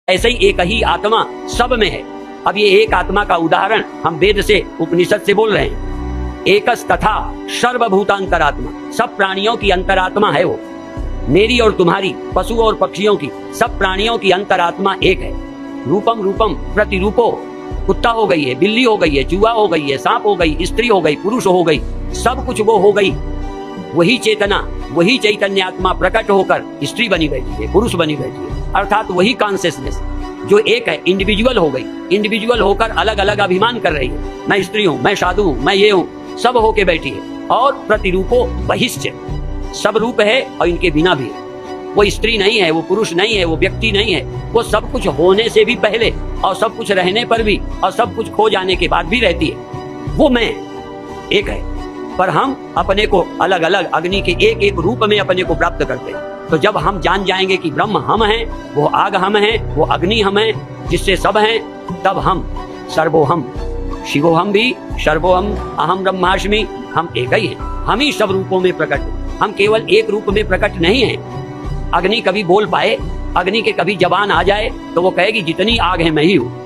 ऐसे ही एक ही आत्मा सब में है। अब ये एक आत्मा का उदाहरण हम वेद से उपनिषद से बोल रहे हैं। एकस तथा सर्वभूतांतरात्मा, सब प्राणियों की अंतरात्मा है वो। मेरी और तुम्हारी, पशु और पक्षियों की, सब प्राणियों की अंतरात्मा एक है। रूपम रूपम प्रतिरूपो, कुत्ता हो गई है, बिल्ली हो गई है, चूहा हो गई है, सांप हो गई, स्त्री हो गई, पुरुष हो गई, सब कुछ वो हो गई। वही चेतना, वही चैतन्य आत्मा प्रकट होकर स्त्री बनी बैठी है, पुरुष बनी बैठी है, अर्थात वही कॉन्शियसनेस जो एक है, इंडिविजुअल हो गई। इंडिविजुअल होकर अलग अलग अभिमान कर रही है, मैं स्त्री हूँ, मैं साधु हूँ, मैं ये हूँ, सब होके बैठी है। और प्रतिरूपो बहिश्च, सब रूप है और इनके बिना भी है। वो स्त्री नहीं है, वो पुरुष नहीं है, वो व्यक्ति नहीं है, वो सब कुछ होने से भी पहले और सब कुछ रहने पर भी और सब कुछ खो जाने के बाद भी रहती है। वो मैं एक है, पर हम अपने को अलग अलग अग्नि के एक एक रूप में अपने को प्राप्त करते हैं। तो जब हम जान जाएंगे कि ब्रह्म हम हैं, वो आग हम हैं, वो अग्नि हम हैं, जिससे सब हैं, तब हम सर्वोहम, शिवोहम भी, सर्वोहम अहम ब्रह्मास्मि, हम एक ही हैं। हम ही सब रूपों में प्रकट हैं, हम केवल एक रूप में प्रकट नहीं हैं। अग्नि कभी बोल पाए, अग्नि के कभी जबान आ जाए तो वो कहेगी जितनी आग है मैं ही हूँ।